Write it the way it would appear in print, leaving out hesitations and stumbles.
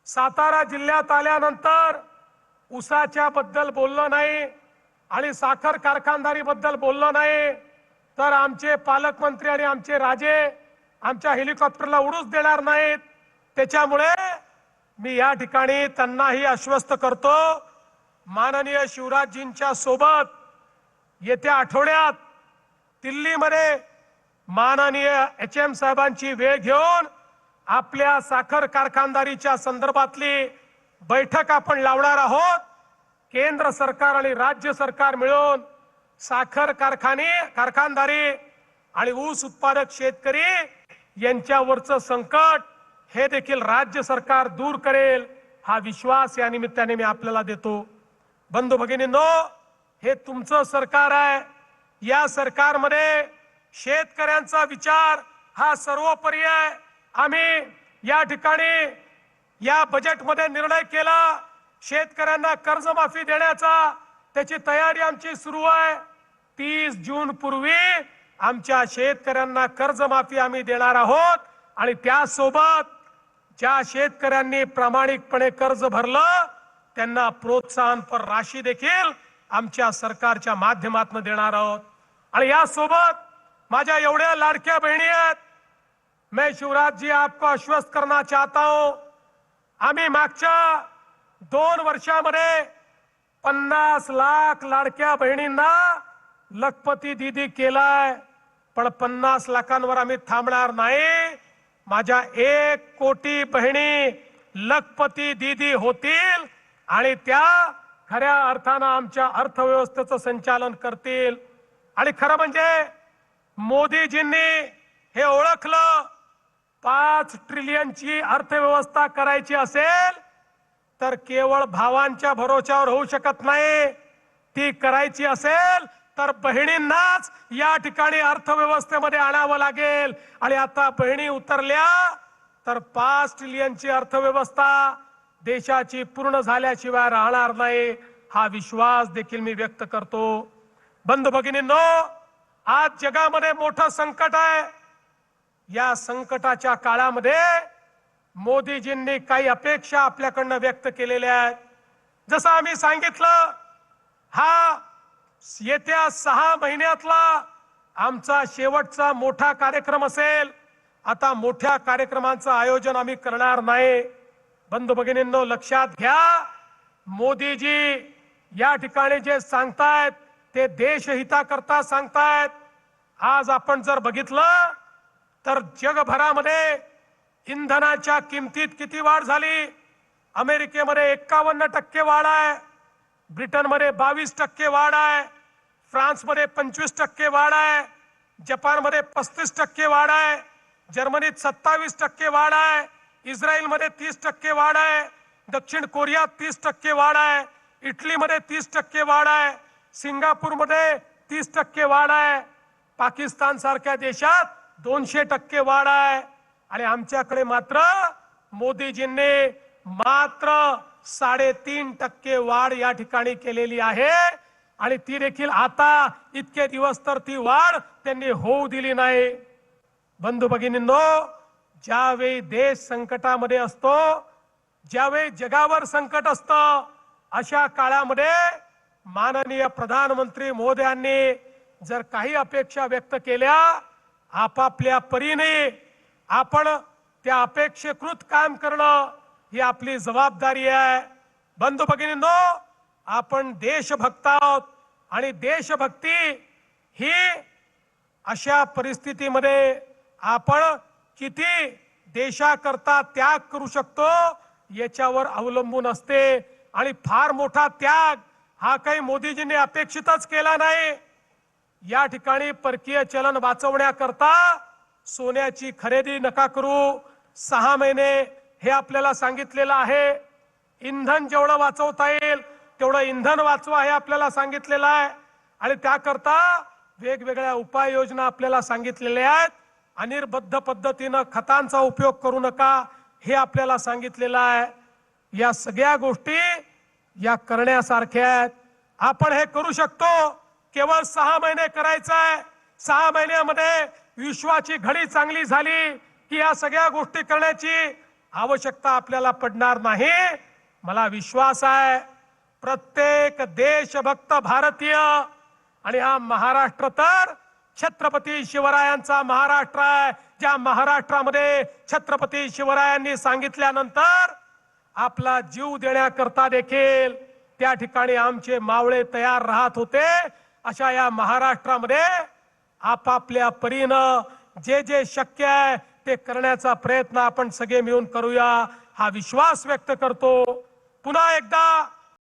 सातारा जिल्ह्यात आल्यानंतर ऊसाच्या बद्दल बोललो नाही आणि साखर कारखानदारी बद्दल बोललो नाही, तर आमचे पालकमंत्री आणि आमचे राजे आमच्या हेलिकॉप्टरला उडूच देणार नाहीत। त्याच्यामुळे मी या ठिकाणी त्यांनाही आश्वस्त करतो, माननीय शिवराजजींच्या सोबत येत्या आठवड्यात दिल्लीमध्ये माननीय HM साहेबांची वेळ घेऊन आपल्या साखर कारखानदारीच्या संदर्भातली बैठक आपण लावणार आहोत। केंद्र सरकार आणि राज्य सरकार मिळून साखर कारखानदारी आणि ऊस उत्पादक शेतकरी यांच्यावरचं संकट हे देखील राज्य सरकार दूर करेल, हा विश्वास या निमित्ताने मी आपल्याला देतो। बंधू भगिनींनो, हे तुमचं सरकार आहे। या सरकारमध्ये शेतकऱ्यांचा विचार हा सर्वोपरी आहे। आम्ही या ठिकाणी या बजेटमध्ये निर्णय केला शेतकऱ्यांना कर्जमाफी देण्याचा, त्याची तयारी आमची सुरू आहे। 30 जून पूर्वी आमच्या शेतकऱ्यांना कर्जमाफी आम्ही देणार आहोत आणि त्यासोबत ज्या शेतकऱ्यांनी प्रामाणिकपणे कर्ज भरलं त्यांना प्रोत्साहनपर राशी देखील आमच्या सरकारच्या माध्यमातून देणार आहोत। आणि यासोबत माझ्या एवढ्या लाडक्या बहिणी आहेत, मैं शिवराज जी आपको आश्वस्त करना चाहता हूं, आम्ही मागच्या 2 वर्षामध्ये 50 लाख लाडक्या बहिणींना लखपती दीदी केलाय, पण 50 लाखांवर आम्ही थांबणार नाही। माझ्या 1 कोटी बहिणी लखपती दीदी होतील आणि त्या खऱ्या अर्थानं आमच्या अर्थव्यवस्थेचं संचालन करतील। आणि खरं म्हणजे मोदीजींनी हे ओळखलं, 5 ट्रिलियनची अर्थव्यवस्था करायची असेल तर केवळ भावांच्या भरोश्यावर होऊ शकत नाही, ती करायची असेल तर बहिणींनाच या ठिकाणी अर्थव्यवस्थेमध्ये आणावं लागेल। आणि आता बहिणी उतरल्या तर 5 ट्रिलियनची अर्थव्यवस्था देशाची पूर्ण झाल्याशिवाय राहणार नाही, हा विश्वास देखील मी व्यक्त करतो। बंधू भगिनींनो, आज जगामध्ये मोठं संकट आहे। या संकटाच्या काळामध्ये मोदीजींनी काही अपेक्षा आपल्याकडनं व्यक्त केलेल्या आहेत। जसं आम्ही सांगितलं, हा येत्या 6 महिन्यातला आमचा शेवटचा मोठा कार्यक्रम असेल। आता मोठ्या कार्यक्रमांचं आयोजन आम्ही करणार नाही। बंधू भगिनींनो, लक्षात घ्या, मोदीजी या ठिकाणी जे सांगतायत ते देशहिताकरता सांगतायत। आज आपण जर बघितलं तर जगभरामध्ये इंधनाच्या किमतीत किती वाढ झाली। अमेरिकेमध्ये 51% वाढ आहे, ब्रिटनमध्ये 22% वाढ आहे, फ्रान्समध्ये 25% वाढ आहे, जपानमध्ये 35% वाढ आहे, जर्मनीत 27% वाढ आहे, इस्रायलमध्ये 30% वाढ आहे, दक्षिण कोरियात 30% वाढ आहे, इटलीमध्ये 30% वाढ आहे, सिंगापूरमध्ये 30% वाढ आहे, पाकिस्तान सारख्या देशात 200% वाढ आहे। आणि आमच्याकडे मात्र मोदीजींनी मात्र 3.5% वाढ या ठिकाणी केलेली आहे। आणि ती देखील आता इतके दिवस तर ती वाढ त्यांनी होऊ दिली नाही। बंधू भगिनींनो, ज्यावेळी देश संकटामध्ये असतो, ज्यावेळी जगावर संकट असतं, अशा काळामध्ये माननीय प्रधानमंत्री महोदयांनी जर काही अपेक्षा व्यक्त केल्या, आपापल्या परीने आपण त्या अपेक्षेकृत काम करणं ही आपली जबाबदारी आहे। बंधू भगिनींनो, आपण देशभक्त आहोत आणि देशभक्ती ही अशा परिस्थितीमध्ये आपण किती देशाकरता त्याग करू शकतो याच्यावर अवलंबून असते। आणि फार मोठा त्याग हा काही मोदीजींनी अपेक्षितच केला नाही। या ठिकाणी परकीय चलन वाचवण्याकरता सोन्याची खरेदी नका करू, 6 महिने हे आपल्याला सांगितलेलं आहे। इंधन जेवढं वाचवता येईल तेवढं इंधन वाचवा हे आपल्याला सांगितलेलं आहे। आणि त्याकरता वेगवेगळ्या उपाययोजना आपल्याला सांगितलेल्या आहेत। अनिर्बद्ध पद्धतीनं खतांचा उपयोग करू नका हे आपल्याला सांगितलेलं आहे। या सगळ्या गोष्टी या करण्यासारख्या आहेत। आपण हे करू शकतो, केवळ 6 महिने करायचं आहे। 6 महिन्यामध्ये विश्वाची घडी चांगली झाली की या सगळ्या गोष्टी करण्याची आवश्यकता आपल्याला पडणार नाही। मला विश्वास आहे प्रत्येक देशभक्त भारतीय आणि हा महाराष्ट्र तर छत्रपती शिवरायांचा महाराष्ट्र आहे, ज्या महाराष्ट्रामध्ये छत्रपती शिवरायांनी सांगितल्यानंतर आपला जीव देण्याकरता देखील त्या ठिकाणी आमचे मावळे तयार राहत होते। अशा या महाराष्ट्रामध्ये आपापल्या परीनं जे जे शक्य आहे ते करण्याचा प्रयत्न आपण सगळे मिळून करूया, हा विश्वास व्यक्त करतो। पुन्हा एकदा